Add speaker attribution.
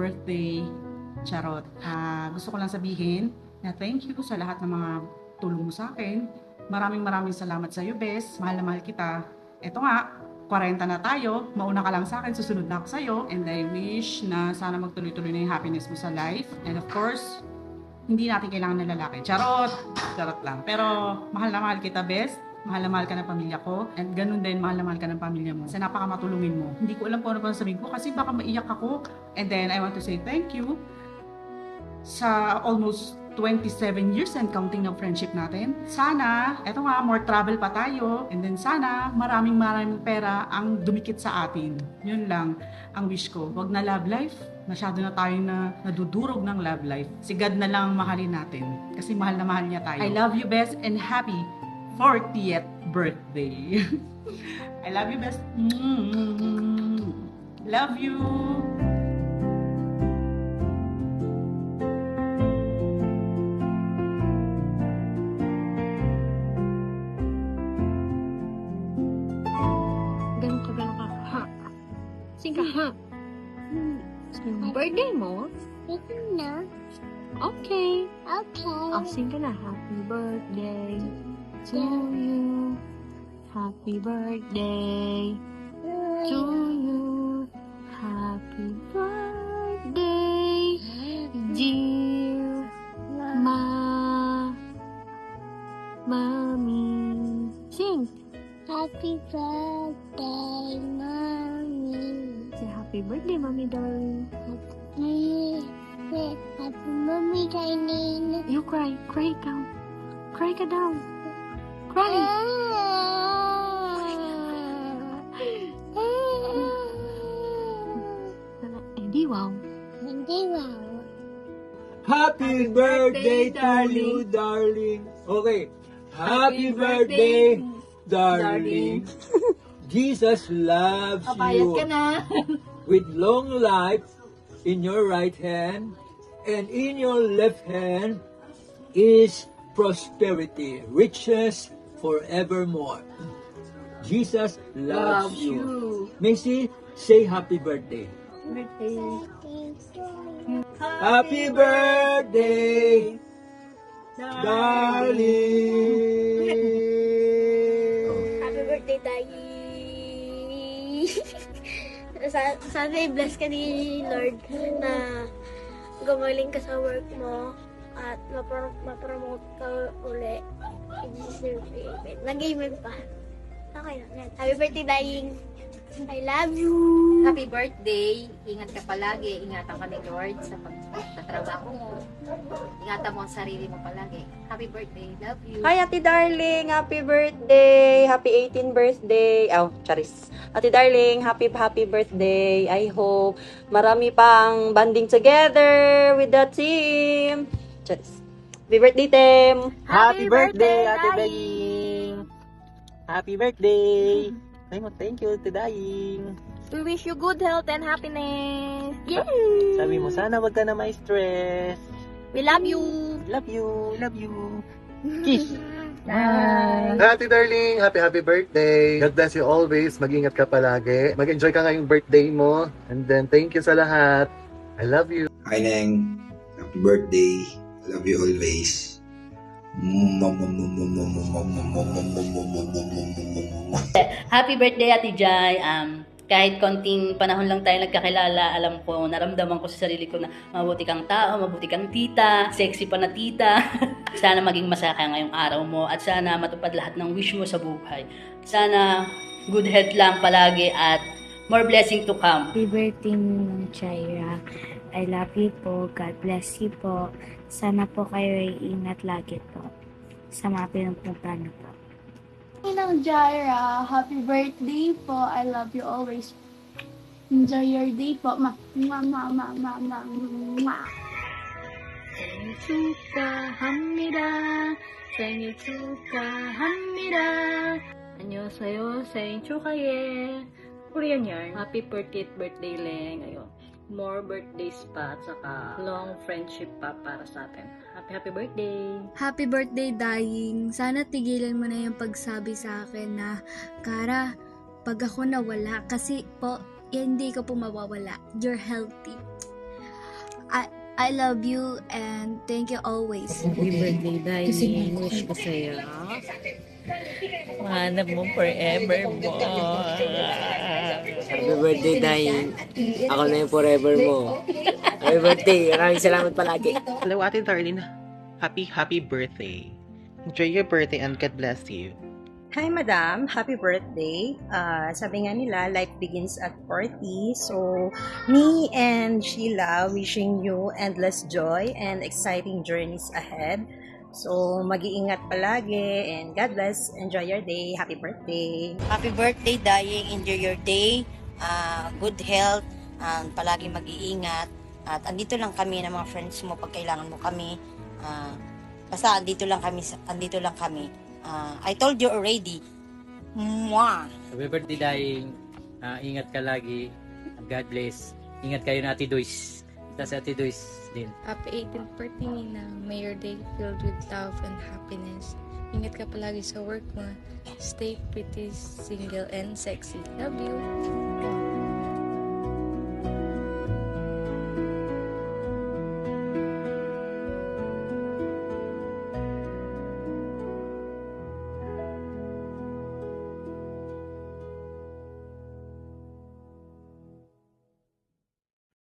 Speaker 1: birthday. Charot. Gusto ko lang sabihin na thank you sa lahat ng mga tulong mo sa akin. Maraming salamat sa iyo, Bes. Mahal na mahal kita. Eto nga, 40 na tayo. Mauna ka lang sa akin, susunod na ako sa iyo. And I wish na sana magtuloy-tuloy na yung happiness mo sa life. And of course, hindi natin kailangan ng lalaki. Charot! Charot lang. Pero mahal na mahal kita, Bes. Mahal na mahal ka ng pamilya ko. And ganun din, mahal na mahal ka ng pamilya mo. Sa napakamatulungin mo. Hindi ko alam kung ano pa sabihin ko kasi baka maiyak ako. And then, I want to say thank you sa almost 27 years and counting ng friendship natin. Sana, eto nga, more travel pa tayo. And then sana, maraming pera ang dumikit sa atin. Yun lang ang wish ko. Wag na love life. Masyado na tayo na nadudurog ng love life. Si God na lang mahalin natin. Kasi mahal na mahal niya tayo. I love you, best, and happy 40th birthday. I love you, best. Love you.
Speaker 2: Ganun ka. Ha. Sing ka, ha. Birthday mo?
Speaker 3: No.
Speaker 2: Okay.
Speaker 3: Okay.
Speaker 2: Oh, sing ka na. Happy birthday to you. Happy birthday to you. Happy birthday, dear Mommy. Sing.
Speaker 3: Happy birthday, Mommy.
Speaker 2: Say happy birthday, Mommy darling.
Speaker 3: Happy Mommy darling.
Speaker 2: You cry. Cry down. Cry ka daw. Cry. Hindi wow.
Speaker 3: Hindi wow.
Speaker 4: Happy birthday to you, darling. Okay. Happy birthday, darling. Jesus loves you.
Speaker 2: na.
Speaker 4: With long life in your right hand and in your left hand is prosperity, riches forevermore. Jesus loves you. Macy, say happy birthday. Happy birthday, darling.
Speaker 3: Happy birthday, Daddy. Sana i-bless ka ni Lord na gumaling ka sa work mo at ma-promote ka uli. In Jesus' name, amen. Nag-amen pa. Okay lang yan. Happy birthday, Daddy. I love you.
Speaker 5: Happy birthday. Ingat ka palagi. Ingatan ka ni Lord sa pagtatrabaho mo. Ingatan mo ang sarili mo palagi. Happy birthday. Love you.
Speaker 6: Hi, Ate Darling! Happy birthday! Happy 18th birthday! Oh, charis. Ate Darling, happy birthday! I hope marami pang banding together with the team! Charis. Happy birthday, Tem!
Speaker 7: Happy birthday, Ate Daying! Happy birthday! Thank you, Ate Daying!
Speaker 2: We wish you good health and happiness.
Speaker 7: Sabi mo, sana wag ka na may stress.
Speaker 2: We love you.
Speaker 7: Love you, love you. Kiss!
Speaker 2: Bye.
Speaker 8: Ate darling, happy birthday. God bless you always. Mag-ingat ka palagi. Mag-enjoy ka ngayong birthday mo. And then thank you sa lahat. I love you.
Speaker 9: Hi Neng, happy birthday. I love you always.
Speaker 10: Happy birthday, Ate Jai. Kahit konting panahon lang tayo nagkakilala, alam ko, naramdaman ko sa sarili ko na mabuti kang tao, mabuti kang tita, sexy pa na tita. Sana maging masaya ka ngayong araw mo at sana matupad lahat ng wish mo sa buhay. Sana good health lang palagi at more blessing to come.
Speaker 11: Happy birthday, Ninong Chaira. I love you po. God bless you po. Sana po kayo ay ingat lagi po sa mga pinupuntahan po.
Speaker 12: Ninang Jaira, happy birthday po. I love you always. Enjoy your day po.
Speaker 2: 생일 축하합니다. 생일 축하합니다. 안녕하세요. 생일 축하해. Korean yarn. Happy 40th birthday, Leng. Ayun. More birthdays pa at saka long friendship pa para sa atin. Happy birthday!
Speaker 13: Happy birthday, Dying. Sana tigilan mo na yung pagsabi sa akin na, Kara, pag ako nawala, kasi po, hindi ka po mawawala. You're healthy. I love you and thank you always.
Speaker 2: Happy birthday, Dayan. Wish ko sa'yo. Mahanap mo forever mo.
Speaker 14: Happy birthday, Dayan. Ako na yung forever mo. Happy birthday. Maraming salamat palagi.
Speaker 7: Hello, Ate Darlene. Happy birthday. Enjoy your birthday and God bless you.
Speaker 15: Hi, Madam. Happy birthday. Sabi nga nila, life begins at 40. So, me and Sheila wishing you endless joy and exciting journeys ahead. So, mag-iingat palagi and God bless. Enjoy your day. Happy birthday.
Speaker 16: Happy birthday, Daying. Enjoy your day. Good health. Palagi mag-iingat. At andito lang kami ng mga friends mo pag kailangan mo kami. Basta andito lang kami. I told you already. Mwah!
Speaker 17: Happy birthday, Daing. Ingat ka lagi. God bless. Ingat kayo na Ate Dois. Ito si Ate Dois din.
Speaker 18: Happy 18th birthday, Nina. May your day filled with love and happiness. Ingat ka palagi sa work mo. Stay pretty, single, and sexy. Love you.